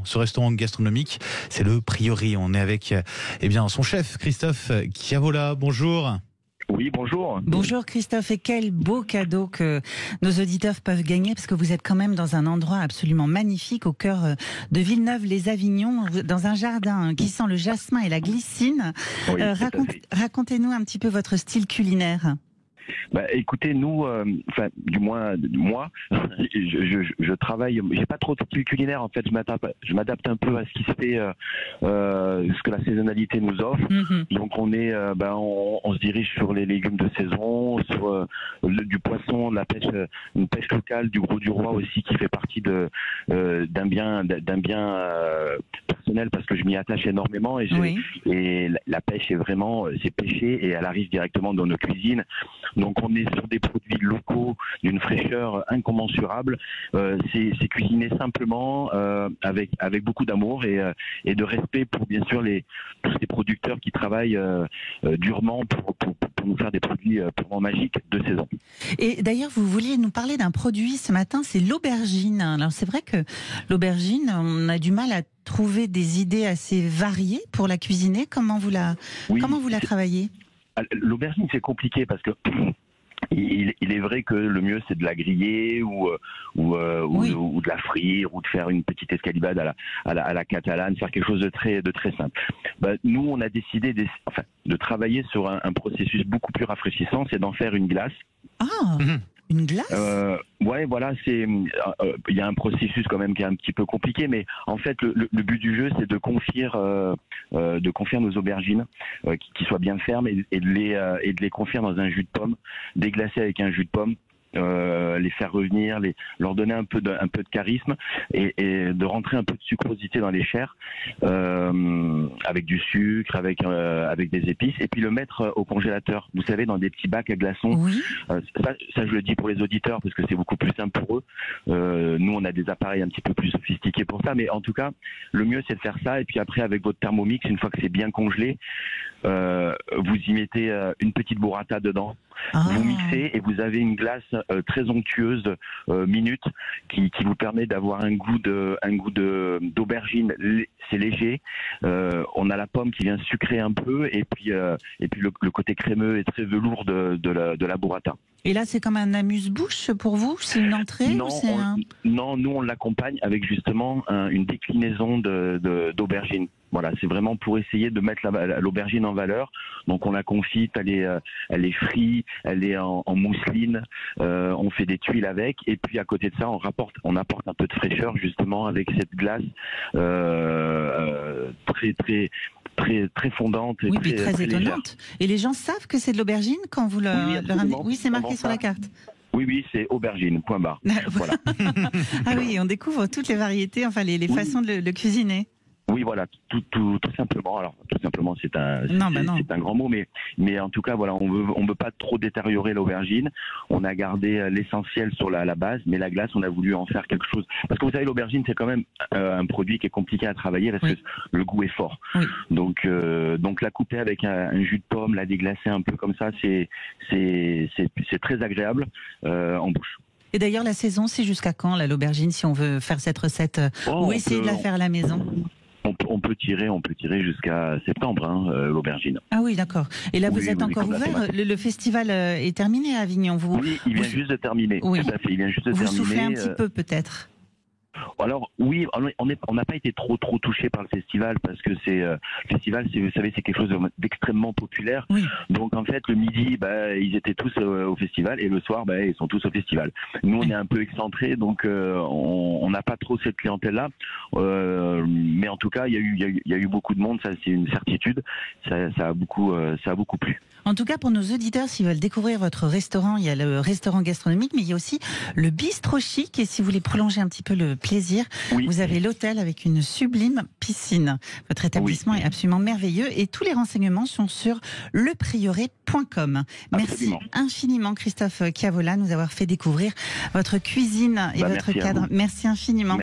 Ce restaurant gastronomique, c'est le Prieuré. On est avec son chef, Christophe Chiavola. Bonjour. Oui, bonjour. Bonjour Christophe, et quel beau cadeau que nos auditeurs peuvent gagner, parce que vous êtes quand même dans un endroit absolument magnifique au cœur de Villeneuve-les-Avignon, dans un jardin qui sent le jasmin et la glycine. Oui, Racontez-nous un petit peu votre style culinaire. Écoutez, nous, du moins moi, je travaille. J'ai pas trop de style culinaire en fait. Je m'adapte un peu à ce qui se fait, ce que la saisonnalité nous offre. Donc on est, on se dirige sur les légumes de saison, sur du poisson, de la pêche, une pêche locale, du Gros du Roi aussi, qui fait partie d'un bien personnel parce que je m'y attache énormément et la pêche est vraiment, c'est pêché et elle arrive directement dans nos cuisines. Donc on est sur des produits locaux d'une fraîcheur incommensurable. C'est cuisiné simplement avec beaucoup d'amour et de respect pour bien sûr tous ces producteurs qui travaillent durement pour nous faire des produits purement magiques de saison. Et d'ailleurs, vous vouliez nous parler d'un produit ce matin, c'est l'aubergine. Alors c'est vrai que l'aubergine, on a du mal à trouver des idées assez variées pour la cuisiner. Comment vous la travaillez ? L'aubergine, c'est compliqué parce que il est vrai que le mieux c'est de la griller ou de la frire ou de faire une petite escalibade à la catalane, faire quelque chose de très simple. Nous, on a décidé de travailler sur un processus beaucoup plus rafraîchissant, c'est d'en faire une glace. Ah. Une glace ? Ouais, voilà, il y a un processus quand même qui est un petit peu compliqué, mais en fait le but du jeu c'est de confire nos aubergines qui soient bien fermes et de les confire dans un jus de pomme, déglacer avec un jus de pomme. Les faire revenir, leur donner un peu de charisme et de rentrer un peu de sucrosité dans les chairs avec du sucre, avec des épices et puis le mettre au congélateur. Vous savez, dans des petits bacs à glaçons. Oui. Ça, je le dis pour les auditeurs parce que c'est beaucoup plus simple pour eux. Nous, on a des appareils un petit peu plus sophistiqués pour ça, mais en tout cas, le mieux c'est de faire ça et puis après avec votre Thermomix, une fois que c'est bien congelé, vous y mettez une petite burrata dedans. Vous mixez et vous avez une glace très onctueuse minute qui vous permet d'avoir un goût d'aubergine. C'est léger. On a la pomme qui vient sucrer un peu et puis le côté crémeux et très velours de la burrata. Et là, c'est comme un amuse-bouche pour vous ? C'est une entrée ? Non, nous on l'accompagne avec justement une déclinaison d'aubergine. Voilà, c'est vraiment pour essayer de mettre l'aubergine en valeur. Donc on la confite, elle est frite, elle est en mousseline, on fait des tuiles avec, et puis à côté de ça, on apporte un peu de fraîcheur justement avec cette glace très fondante et très étonnante. Légère. Et les gens savent que c'est de l'aubergine quand vous leur amenez ? Oui, c'est marqué sur la carte. Oui, c'est aubergine, point barre. Voilà. Ah oui, on découvre toutes les variétés, les façons de le cuisiner. Oui, voilà, tout simplement. Alors, tout simplement, c'est un grand mot, mais en tout cas, voilà, on veut pas trop détériorer l'aubergine. On a gardé l'essentiel sur la base, mais la glace, on a voulu en faire quelque chose. Parce que vous savez, l'aubergine, c'est quand même un produit qui est compliqué à travailler parce que le goût est fort. Oui. Donc la couper avec un jus de pomme, la déglacer un peu comme ça, c'est très agréable en bouche. Et d'ailleurs, la saison, c'est jusqu'à quand, l'aubergine, si on veut faire cette recette ou essayer de la faire à la maison ? On peut tirer jusqu'à septembre, l'aubergine. Ah oui, d'accord. Et là, vous êtes encore ouvert. Le festival est terminé à Avignon. Oui, il vient juste de terminer. Oui. Tout à fait, il vient juste de terminer. Vous soufflez un petit peu, peut-être. Alors oui, on n'a pas été trop touché par le festival parce que le festival, vous savez, c'est quelque chose d'extrêmement populaire. Oui. Donc en fait, le midi, ils étaient tous au festival et le soir, ils sont tous au festival. Nous, on est un peu excentrés, donc on n'a pas trop cette clientèle-là. Mais en tout cas, il y a eu beaucoup de monde, ça c'est une certitude. Ça a beaucoup plu. En tout cas, pour nos auditeurs, s'ils veulent découvrir votre restaurant, il y a le restaurant gastronomique, mais il y a aussi le bistrot chic. Et si vous voulez prolonger un petit peu le plaisir, vous avez l'hôtel avec une sublime piscine. Votre établissement est absolument merveilleux et tous les renseignements sont sur leprieuré.com. Merci infiniment, Christophe Chiavola, de nous avoir fait découvrir votre cuisine et votre cadre. Merci infiniment.